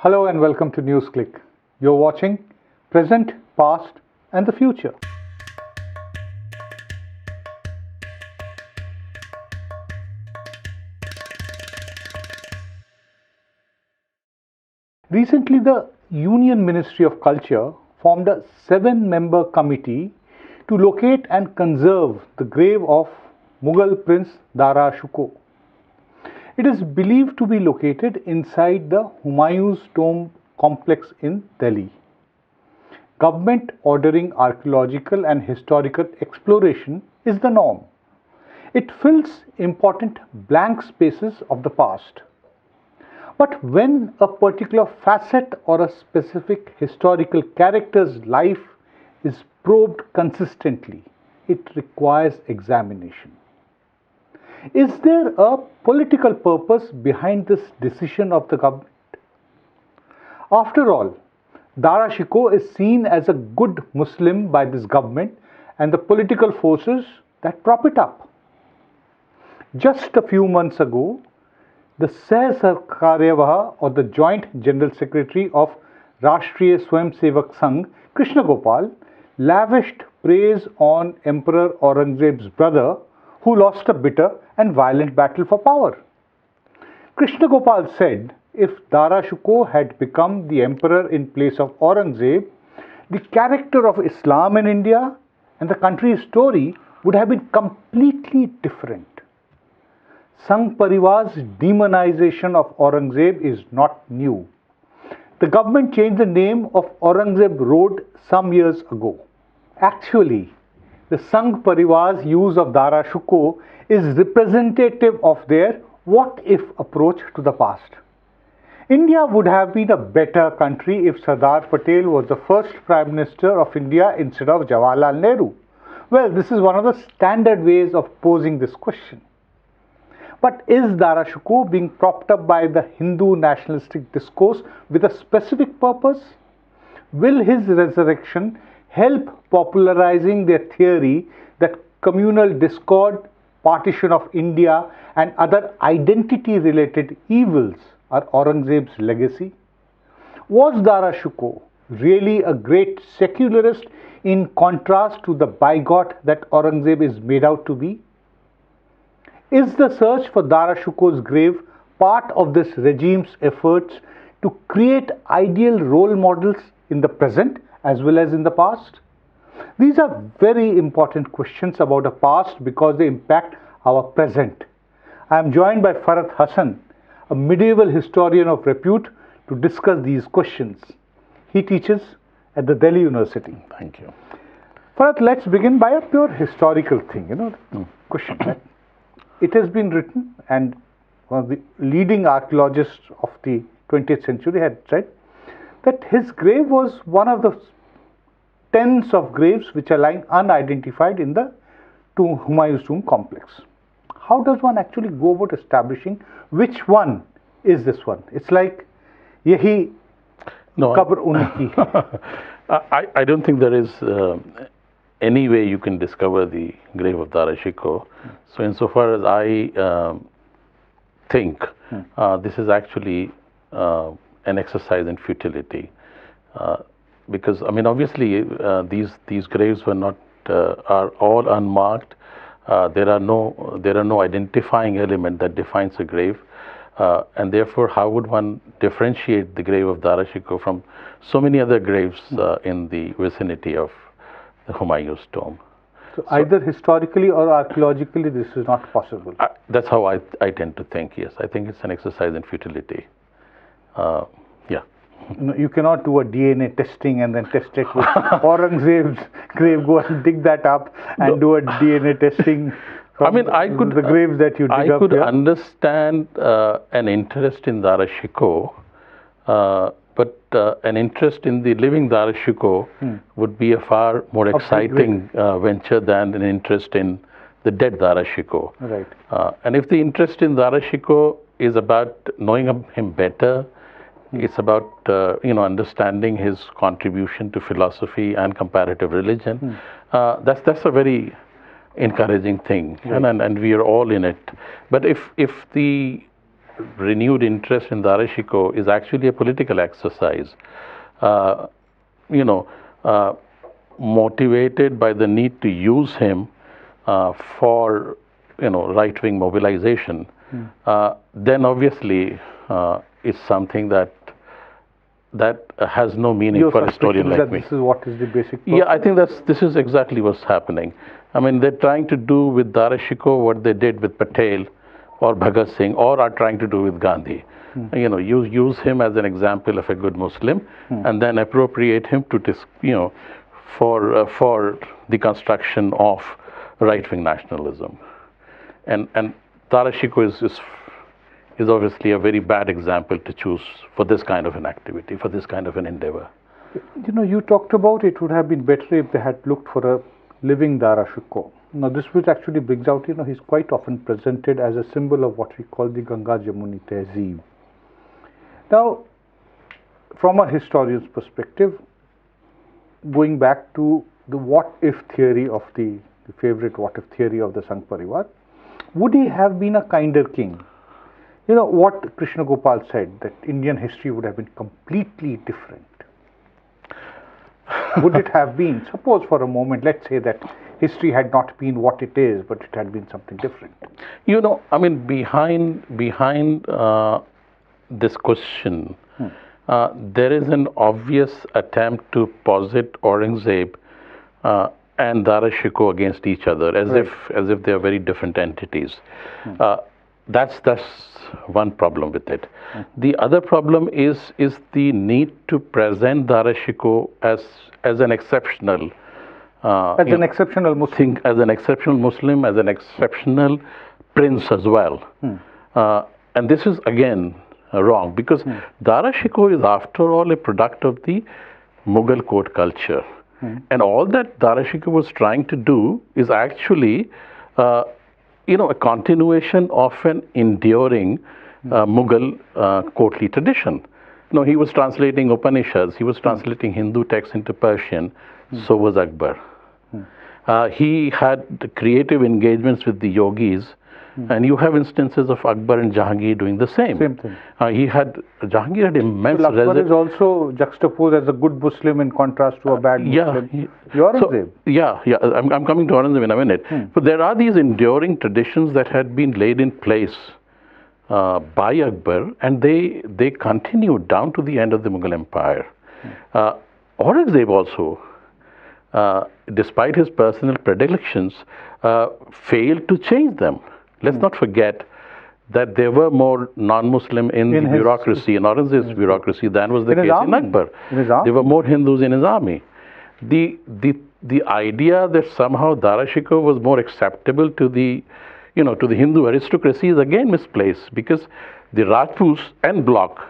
Hello and welcome to NewsClick. You're watching Present, Past and the Future. Recently, the Union Ministry of Culture formed a 7-member committee to locate and conserve the grave of Mughal Prince Dara Shukoh. It is believed to be located inside the Humayun's Tomb complex in Delhi. Government ordering archaeological and historical exploration is the norm. It fills important blank spaces of the past. But when a particular facet or a specific historical character's life is probed consistently, it requires examination. Is there a political purpose behind this decision of the government? After all, Dara Shukoh is seen as a good Muslim by this government and the political forces that prop it up. Just a few months ago, the Sah-Karyawah or the Joint General Secretary of Rashtriya Swayamsevak Sangh, Krishna Gopal, lavished praise on Emperor Aurangzeb's brother who lost a bitter and violent battle for power. Krishna Gopal said if Dara Shukoh had become the emperor in place of Aurangzeb, the character of Islam in India and the country's story would have been completely different. Sangh Parivar's demonization of Aurangzeb is not new. The government changed the name of Aurangzeb Road some years ago. Actually, the Sangh Parivar's use of Dara Shukoh is representative of their what-if approach to the past. India would have been a better country if Sardar Patel was the first Prime Minister of India instead of Jawaharlal Nehru. Well, this is one of the standard ways of posing this question. But is Dara Shukoh being propped up by the Hindu nationalistic discourse with a specific purpose? Will his resurrection help popularizing their theory that communal discord, partition of India and other identity-related evils are Aurangzeb's legacy? Was Dara Shukoh really a great secularist in contrast to the bigot that Aurangzeb is made out to be? Is the search for Dara Shukoh's grave part of this regime's efforts to create ideal role models in the present as well as in the past? These are very important questions about the past because they impact our present. I am joined by Farhat Hassan, a medieval historian of repute, to discuss these questions. He teaches at the Delhi University. Thank you. Farhat, let's begin by a pure historical thing, question. That it has been written, and one of the leading archaeologists of the 20th century had said that his grave was one of the tens of graves which are lying unidentified in the Humayun's Tomb complex. How does one actually go about establishing which one is this one? It's like, yahi qabr unki. I don't think there is any way you can discover the grave of Dara Shukoh. So insofar as I think, this is actually an exercise in futility. Because I mean, obviously, these graves were not are all unmarked. There are no identifying element that defines a grave, and therefore, how would one differentiate the grave of Dara Shukoh from so many other graves in the vicinity of the Humayun's tomb? So either historically or archaeologically, this is not possible. That's how I tend to think. Yes, I think it's an exercise in futility. Yeah. No, you cannot do a DNA testing and then test it with Aurangzeb's grave. Go and dig that up and do a DNA testing from the graves that you dig up. I could understand an interest in Dara Shukoh, but an interest in the living Dara Shukoh would be a far more exciting venture than an interest in the dead Dara Shukoh. Right. And if the interest in Dara Shukoh is about knowing him better, it's about understanding his contribution to philosophy and comparative religion. That's a very encouraging thing, right. and we are all in it. But if the renewed interest in Dara Shikoh is actually a political exercise. Uh, you know, uh, Motivated by the need to use him for right-wing mobilization, then obviously it's something that has no meaning for a historian like me. This is what is the basic purpose? Yeah, I think this is exactly what's happening. I mean, they're trying to do with Dara Shikoh what they did with Patel or Bhagat Singh, or are trying to do with Gandhi. Use him as an example of a good Muslim, and then appropriate him to for the construction of right-wing nationalism. And Dara Shikoh is obviously a very bad example to choose for this kind of an activity, for this kind of an endeavor. You talked about it would have been better if they had looked for a living Dara Shikoh. Now, this which actually brings out, he's quite often presented as a symbol of what we call the Ganga Jamuni Tehzeeb. Now, from a historian's perspective, going back to the what-if theory of the favorite what-if theory of the Sangh Parivar, would he have been a kinder king? What Krishna Gopal said, that Indian history would have been completely different. Would it have been? Suppose for a moment, let's say that history had not been what it is, but it had been something different. I mean, behind this question, there is an obvious attempt to posit Aurangzeb and Dara Shikoh against each other, as if they are very different entities. That's one problem with it. The other problem is the need to present Dara Shikoh as an exceptional exceptional Muslim, as an exceptional Muslim, as an exceptional prince as well. And this is again wrong, because Dara Shikoh is after all a product of the Mughal court culture. And all that Dara Shikoh was trying to do is actually a continuation of an enduring Mughal courtly tradition. He was translating Upanishads, he was translating Hindu texts into Persian, so was Akbar. He had creative engagements with the yogis, and you have instances of Akbar and Jahangir doing the same. Same thing. Jahangir had immense Akbar is also juxtaposed as a good Muslim in contrast to a bad Muslim. Aurangzeb. I'm coming to Aurangzeb in a minute. But there are these enduring traditions that had been laid in place by Akbar, and they continued down to the end of the Mughal Empire. Aurangzeb also, despite his personal predilections, failed to change them. Let's not forget that there were more non-Muslim in the bureaucracy, in Aurangzeb's bureaucracy, than was the case in Akbar. There were more Hindus in his army. The idea that somehow Dara Shikoh was more acceptable to the Hindu aristocracy is again misplaced, because the Rajputs en bloc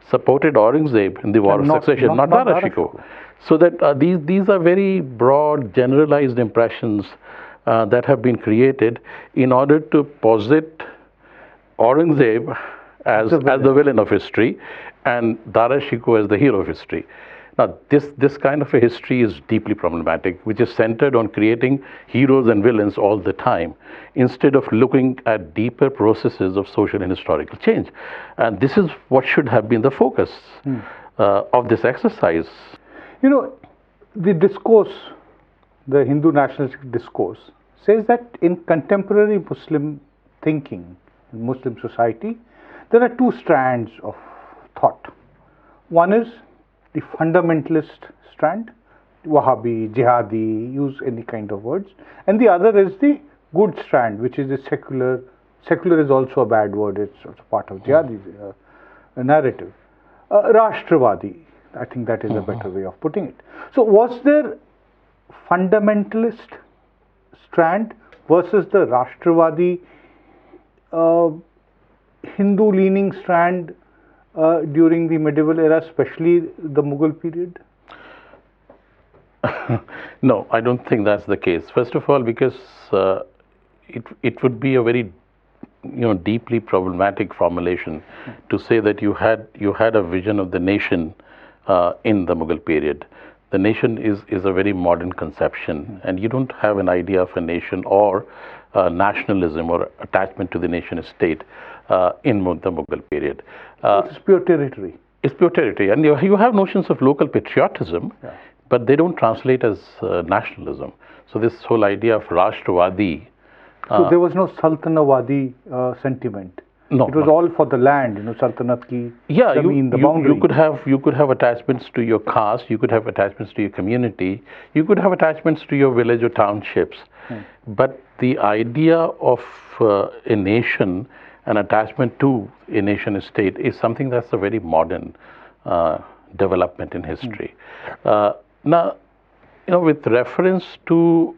supported Aurangzeb in the war of succession, not Dara Shikoh. So that these are very broad, generalized impressions that have been created in order to posit Aurangzeb as the villain of history and Dara Shikoh as the hero of history. Now, this kind of a history is deeply problematic, which is centered on creating heroes and villains all the time, instead of looking at deeper processes of social and historical change. And this is what should have been the focus of this exercise. The discourse, the Hindu nationalistic discourse, says that in contemporary Muslim thinking, in Muslim society, there are two strands of thought. One is the fundamentalist strand, Wahhabi, Jihadi, use any kind of words, and the other is the good strand, which is the secular. Secular is also a bad word, it's also part of Jihadi narrative. Rashtravadi, I think that is a better way of putting it. So was there fundamentalist strand versus the Rashtravadi Hindu-leaning strand during the medieval era, especially the Mughal period? No, I don't think that's the case. First of all, because it would be a very deeply problematic formulation to say that you had a vision of the nation in the Mughal period. The nation is a very modern conception, and you don't have an idea of a nation or nationalism or attachment to the nation state in the Mughal period. It's pure territory. It's pure territory, and you have notions of local patriotism, but they don't translate as nationalism. So this whole idea of Rashtravadi. So there was no Sultanawadi sentiment. No, it was all for the land, Sultanat ki. Yeah, the boundary. You could have attachments to your caste, you could have attachments to your community, you could have attachments to your village or townships. But the idea of a nation, an attachment to a nation state, is something that's a very modern development in history. Now, with reference to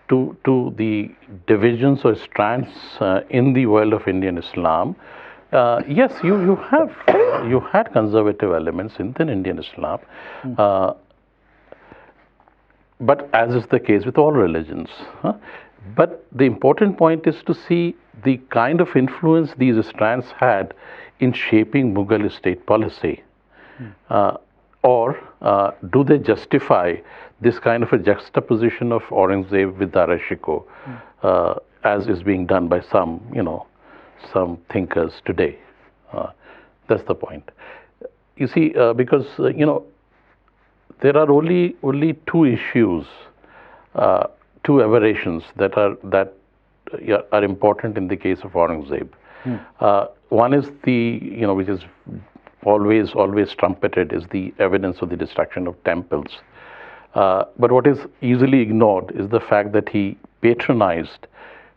the divisions or strands in the world of Indian Islam, yes, you had conservative elements in Indian Islam, but as is the case with all religions. But the important point is to see the kind of influence these strands had in shaping Mughal state policy. Or do they justify this kind of a juxtaposition of Aurangzeb with Dara Shikoh, as is being done by some thinkers today? That's the point. You see, because there are only two issues, two aberrations that are important in the case of Aurangzeb. One is which is always trumpeted, is the evidence of the destruction of temples. But what is easily ignored is the fact that he patronized,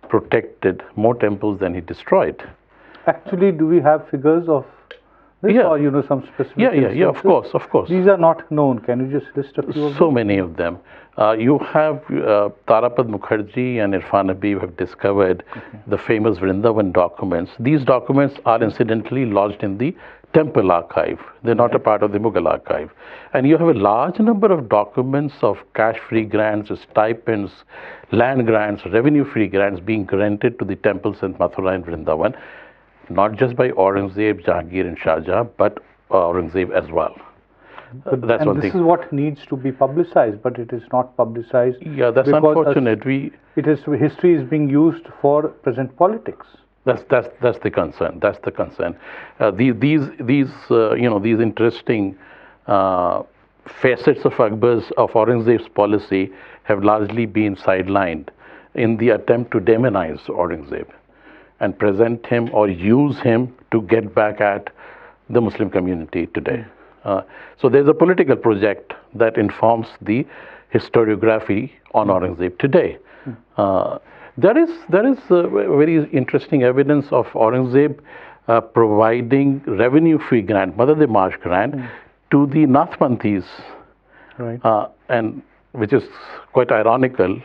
protected more temples than he destroyed. Actually, do we have figures of this, or some specific? Yeah. Of course. These are not known. Can you just list a few of them? So many of them. You have Tarapad Mukherjee and Irfan Habib have discovered the famous Vrindavan documents. These documents are incidentally lodged in the temple archive. They're not a part of the Mughal archive. And you have a large number of documents of cash-free grants, stipends, land grants, revenue-free grants being granted to the temples in Mathura and Vrindavan, not just by Aurangzeb, Jahangir and Shah Jahan, but Aurangzeb as well. That's one thing. This is what needs to be publicized, but it is not publicized. Yeah, that's unfortunate. History is being used for present politics. That's the concern. That's the concern. These interesting facets of Aurangzeb's policy have largely been sidelined in the attempt to demonize Aurangzeb and present him or use him to get back at the Muslim community today. So there's a political project that informs the historiography on Aurangzeb today. There is very interesting evidence of Aurangzeb providing revenue-free grant, Madad Marsh grant, to the Nathpanthis, and which is quite ironical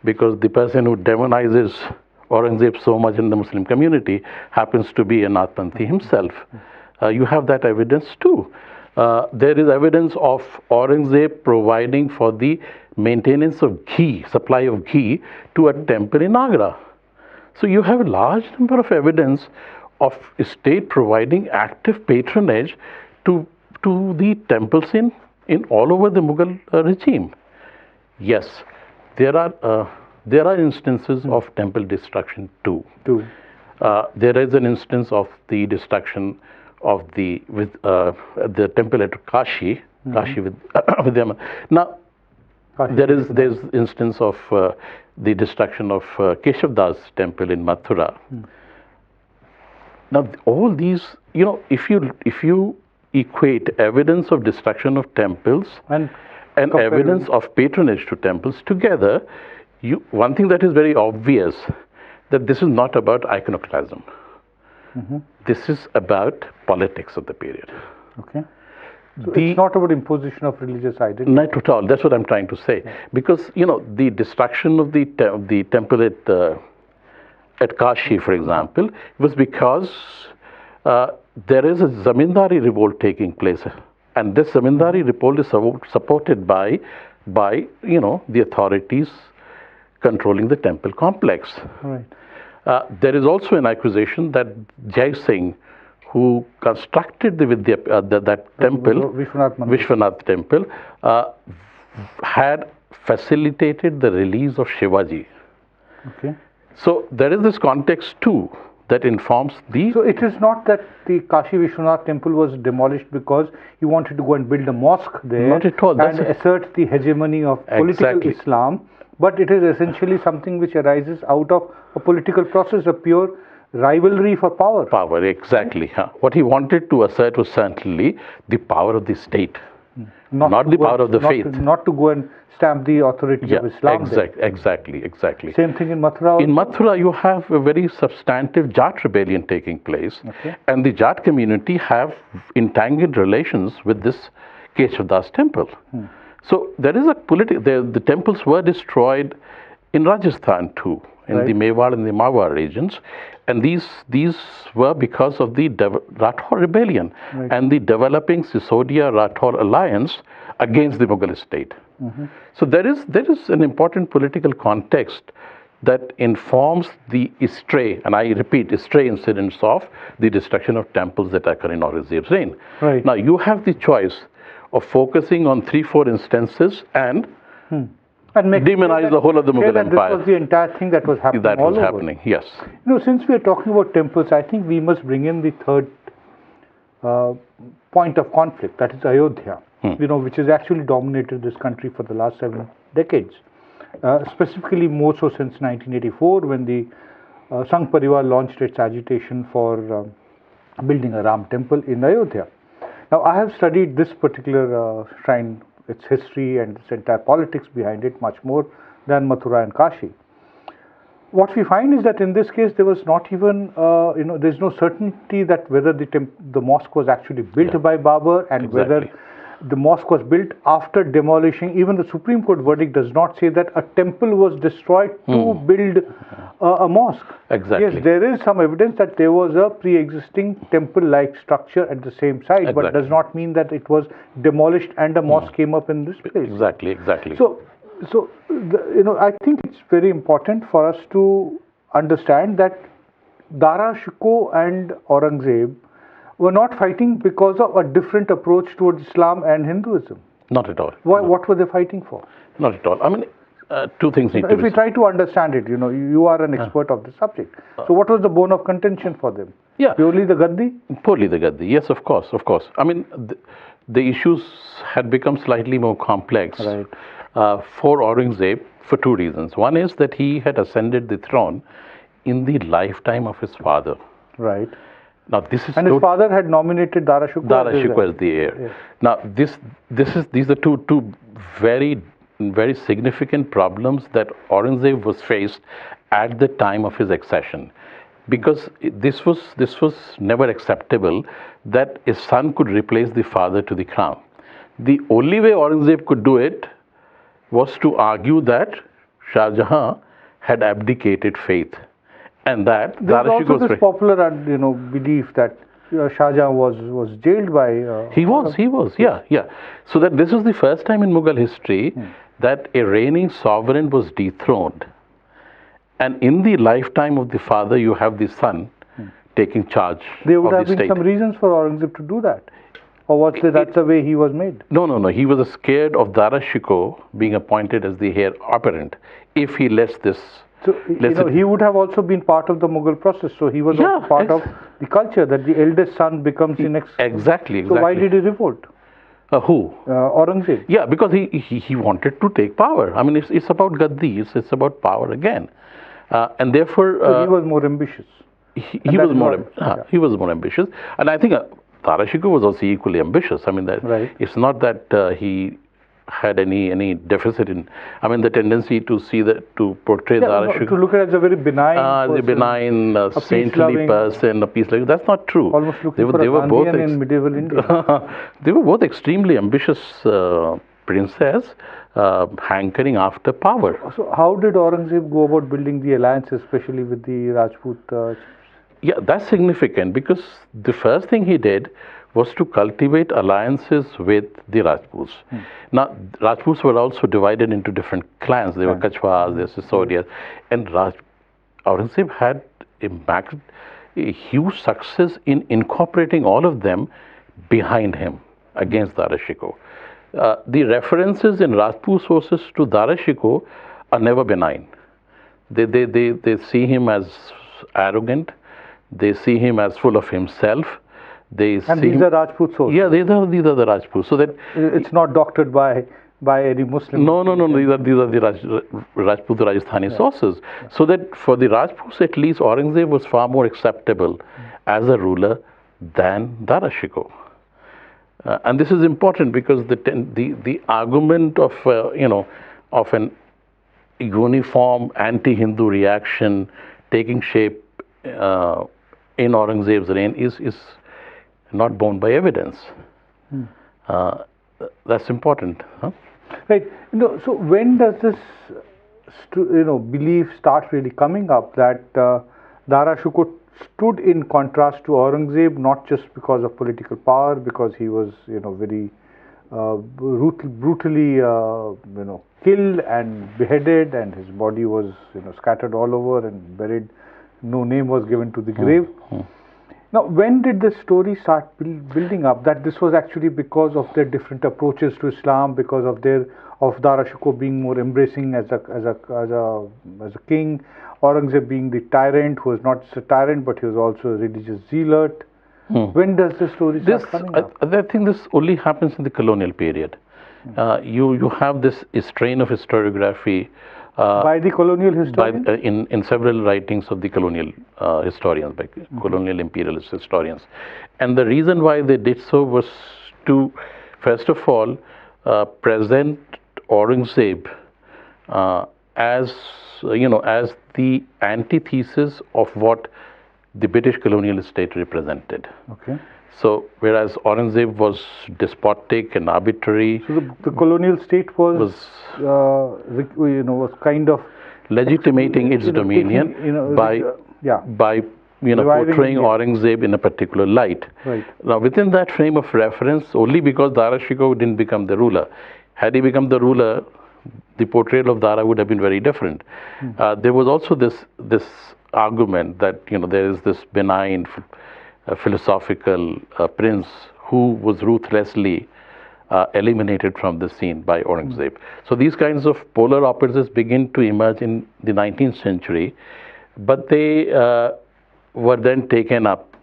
because the person who demonizes Aurangzeb so much in the Muslim community happens to be a Nathpanthi himself. You have that evidence too. There is evidence of Aurangzeb providing for the maintenance of ghee, supply of ghee to a temple in Agra. So you have a large number of evidence of state providing active patronage to the temples in all over the Mughal regime. Yes, there are instances of temple destruction too. There is an instance of the destruction of the temple at Kashi, Kashi with them. Now, there's instance of the destruction of Keshavdas temple in Mathura. Now, all these, if you equate evidence of destruction of temples and evidence of patronage to temples together, one thing that is very obvious, that this is not about iconoclasm. This is about politics of the period. Okay. So it's not about imposition of religious identity. Not at all. That's what I'm trying to say. Because the destruction of the temple at Kashi, for example, was because there is a zamindari revolt taking place, and this zamindari revolt is supported by the authorities controlling the temple complex. Right. There is also an accusation that Jai Singh, who constructed that temple, Vishwanath temple, had facilitated the release of Shivaji. Okay. So there is this context too that informs the. So it is not that the Kashi Vishwanath temple was demolished because he wanted to go and build a mosque there Not at all. and assert the hegemony of political Islam, but it is essentially something which arises out of a political process, a pure rivalry for power. Power, exactly. What he wanted to assert was certainly the power of the state, not the power of the faith. Not to go and stamp the authority of Islam. Exactly. Same thing in Mathura also? In Mathura, you have a very substantive Jat rebellion taking place, and the Jat community have entangled relations with this Keshav Das temple. So there is a the temples were destroyed in Rajasthan too, in the Mewar and the Marwar regions, and these were because of the Rathore rebellion and the developing Sisodia-Rathore alliance against the Mughal state. So there is an important political context that informs the stray, and I repeat, stray incidents of the destruction of temples that occur in Aurangzeb's reign. Now you have the choice of focusing on 3-4 instances and demonize the whole of the Mughal Empire. This was the entire thing that was happening. That was happening, yes. Since we are talking about temples, I think we must bring in the third point of conflict, that is Ayodhya, which has actually dominated this country for the last 7 decades. Specifically, more so since 1984, when the Sangh Parivar launched its agitation for building a Ram temple in Ayodhya. Now, I have studied this particular shrine, its history and its entire politics behind it much more than Mathura and Kashi. What we find is that in this case there was not even, there's no certainty that whether the mosque was actually built by Babur and whether the mosque was built after demolishing. Even the Supreme Court verdict does not say that a temple was destroyed to build a mosque. Yes, there is some evidence that there was a pre-existing temple-like structure at the same site, but does not mean that it was demolished and a mosque came up in this place. Exactly. So I think it's very important for us to understand that Dara Shikoh and Aurangzeb were not fighting because of a different approach towards Islam and Hinduism. Not at all. What were they fighting for? Not at all. I mean, two things need to be If we try to understand it, you are an expert of the subject. So what was the bone of contention for them? Purely the Gaddi? Purely the Gaddi, yes, of course. I mean, the issues had become slightly more complex for Aurangzeb for 2 reasons. One is that he had ascended the throne in the lifetime of his father. Right. Now this is and his father had nominated Dara Shikoh as the heir. Now these are two very significant problems that Aurangzeb was faced at the time of his accession, because this was never acceptable that a son could replace the father to the crown. The only way Aurangzeb could do it was to argue that Shah Jahan had abdicated faith. And that there's also this popular, belief that Shah Jahan was jailed by. He was, yeah. So that this was the first time in Mughal history that a reigning sovereign was dethroned, and in the lifetime of the father, you have the son taking charge. There would have been some reasons for Aurangzeb to do that, or was that's the way he was made? No. He was scared of Dara Shikoh being appointed as the heir apparent if he lets this. So, he would have also been part of the Mughal process. So he was also part of the culture that the eldest son becomes the next. Exactly. So why did he revolt? Who? Aurangzeb. Yeah, because he wanted to take power. I mean, it's about Gaddi. It's about power again, and therefore. So he was more ambitious. He was more ambitious, and I think Dara Shikoh was also equally ambitious. I mean, it's not that he had any deficit in, I mean, the tendency to portray Dara Shikoh, to look at it as a very benign saintly person, a peace loving. That's not true. Almost looking for a Gandhian in medieval India. They were both extremely ambitious princes, hankering after power. So how did Aurangzeb go about building the alliance, especially with the Rajput chiefs? Yeah, that's significant, because the first thing he did was to cultivate alliances with the Rajputs. Now, Rajputs were also divided into different clans. There were Kachwas, there were Sisodias, and Aurangzeb had a huge success in incorporating all of them behind him against Dara Shikoh. The references in Rajput sources to Dara Shikoh are never benign. They see him as arrogant. They see him as full of himself. And these are Rajput sources. Yeah, these are the Rajputs. So that it's not doctored by any Muslim. No. These are the Rajput Rajasthani sources. So that for the Rajputs, at least, Aurangzeb was far more acceptable as a ruler than Dara Shikoh. And this is important because the argument of of an uniform anti-Hindu reaction taking shape in Aurangzeb's reign is not borne by evidence. That's important. Huh? Right. So when does this belief start really coming up that Dara Shikoh stood in contrast to Aurangzeb, not just because of political power, because he was very brutally killed and beheaded, and his body was scattered all over and buried. No name was given to the grave. Now, when did this story start building up? That this was actually because of their different approaches to Islam, because of Dara Shikoh being more embracing as a king, Aurangzeb being the tyrant, who was not just a tyrant but he was also a religious zealot. When does the story start coming up? I think this only happens in the colonial period. You have this strain of historiography. By the colonial historians? In several writings of the colonial historians, by colonial imperialist historians. And the reason why they did so was to, first of all, present Aurangzeb as the antithesis of what the British colonial state represented. Okay. So, whereas Aurangzeb was despotic and arbitrary, so the colonial state was kind of legitimating its dominion by portraying Aurangzeb in a particular light. Right. Now, within that frame of reference, only because Dara Shikoh didn't become the ruler. Had he become the ruler, the portrayal of Dara would have been very different. There was also this argument that there is this benign philosophical prince who was ruthlessly eliminated from the scene by Aurangzeb. So these kinds of polar opposites begin to emerge in the 19th century, but they were then taken up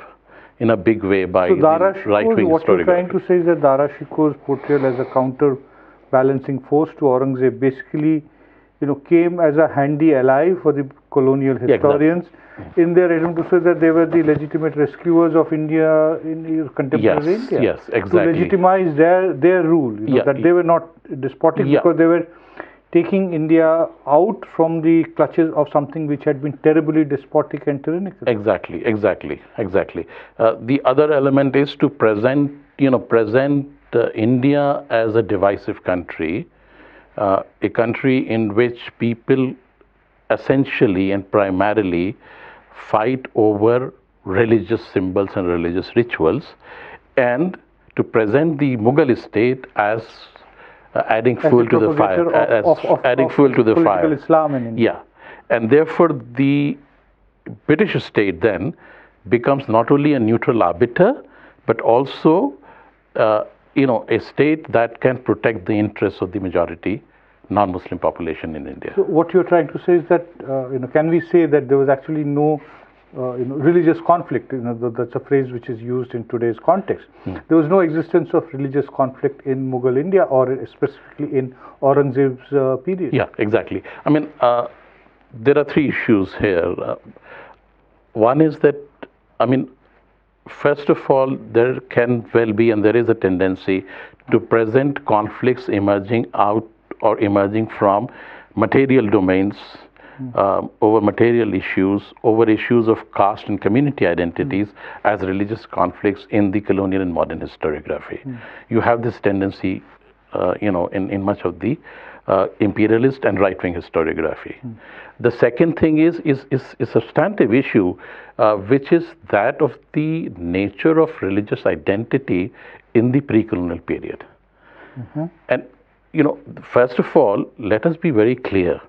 in a big way by the right-wing historiography. What you're trying to say is that Dara Shikoh's portrayal as a counterbalancing force to Aurangzeb basically came as a handy ally for the colonial historians. Exactly. In their attempt to say that they were the legitimate rescuers of India in contemporary India. Yes, exactly. To legitimize their rule, that they were not despotic because they were taking India out from the clutches of something which had been terribly despotic and tyrannical. Exactly. The other element is to present India as a divisive country, a country in which people essentially and primarily fight over religious symbols and religious rituals, and to present the Mughal state as adding fuel to the fire, adding fuel to the fire. Islam in India. Yeah, and therefore the British state then becomes not only a neutral arbiter, but also a state that can protect the interests of the majority non-Muslim population in India. So what you're trying to say is that can we say that there was actually no religious conflict? That's a phrase which is used in today's context. There was no existence of religious conflict in Mughal India, or specifically in Aurangzeb's period. Yeah, exactly. I mean, there are three issues here. One is that, first of all, there can well be, and there is a tendency to present conflicts emerging out or emerging from material domains, over material issues, over issues of caste and community identities as religious conflicts in the colonial and modern historiography. You have this tendency, in much of the imperialist and right-wing historiography. The second thing is a substantive issue, which is that of the nature of religious identity in the pre-colonial period. And first of all, let us be very clear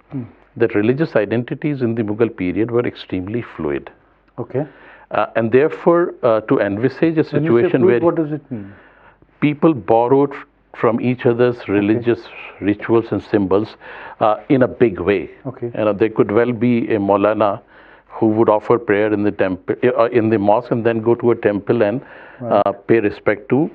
that religious identities in the Mughal period were extremely fluid. Okay. And therefore, to envisage a situation fluid, where what does it mean? People borrowed from each other's religious rituals and symbols in a big way. Okay. There could well be a Maulana who would offer prayer in the temple, in the mosque, and then go to a temple and pay respect to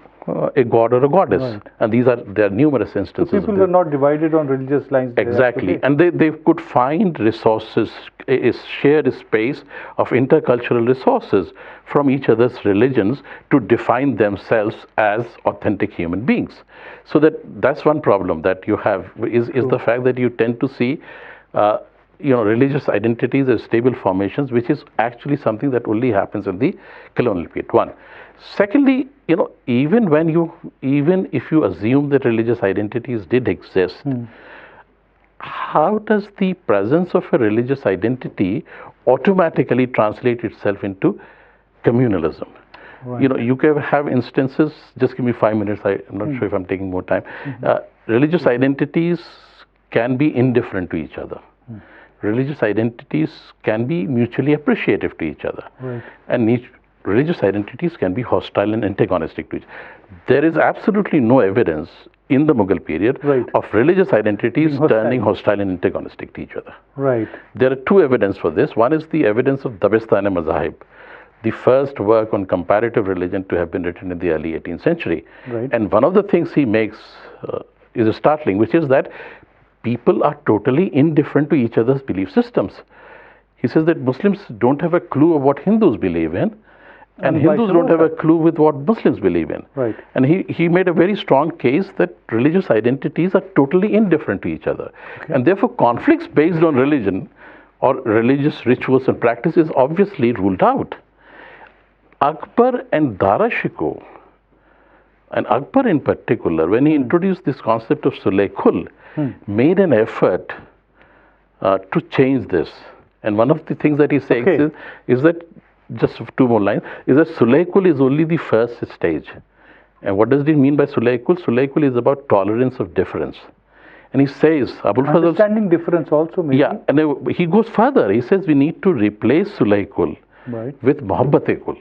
a god or a goddess. Right. And there are numerous instances. So people were not divided on religious lines. Exactly. And they could find resources, a shared space of intercultural resources from each other's religions to define themselves as authentic human beings. So that's one problem that you have, is the fact that you tend to see religious identities as stable formations, which is actually something that only happens in the colonial period. One. Secondly, even if you assume that religious identities did exist, how does the presence of a religious identity automatically translate itself into communalism? Right. You can have instances. Just give me 5 minutes. I'm not sure if I'm taking more time. Religious identities can be indifferent to each other. Religious identities can be mutually appreciative to each other. Right. And religious identities can be hostile and antagonistic to each other. There is absolutely no evidence in the Mughal period of religious identities turning hostile and antagonistic to each other. Right. There are two evidence for this. One is the evidence of Dabistan-e-Mazahib, the first work on comparative religion to have been written in the early 18th century. Right. And one of the things he makes is startling, which is that people are totally indifferent to each other's belief systems. He says that Muslims don't have a clue of what Hindus believe in, and Hindus don't have a clue with what Muslims believe in. Right. And he made a very strong case that religious identities are totally indifferent to each other. Okay. And therefore conflicts based on religion or religious rituals and practices obviously ruled out. Akbar and Dara Shikoh, and Akbar in particular, when he introduced this concept of Sulaykul, made an effort to change this. And one of the things that he says is that, just two more lines, is that Sulaykul is only the first stage. And what does he mean by Sulaykul? Sulaykul is about tolerance of difference. And he says, Abul Fazl, understanding difference also, maybe. Yeah, and he goes further. He says we need to replace Sulaykul with Muhabbat-e-Kul,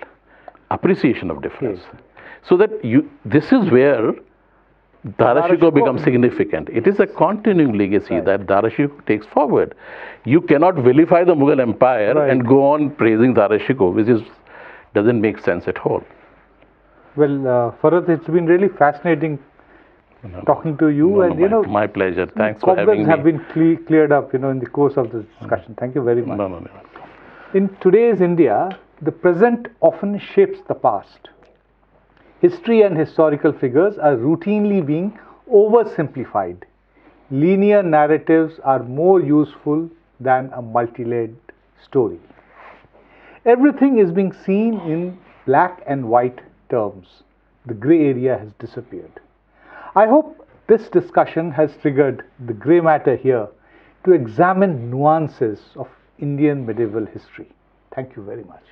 appreciation of difference. So that this is where Dara Shikoh becomes significant. It is a continuing legacy that Dara Shikoh takes forward. You cannot vilify the Mughal Empire and go on praising Dara Shikoh, which doesn't make sense at all. Well, Farad, it's been really fascinating talking to you, my pleasure. Thanks for having me. Have been cleared up, in the course of this discussion. Thank you very much. In today's India, the present often shapes the past. History and historical figures are routinely being oversimplified. Linear narratives are more useful than a multi-layered story. Everything is being seen in black and white terms. The grey area has disappeared. I hope this discussion has triggered the grey matter here to examine nuances of Indian medieval history. Thank you very much.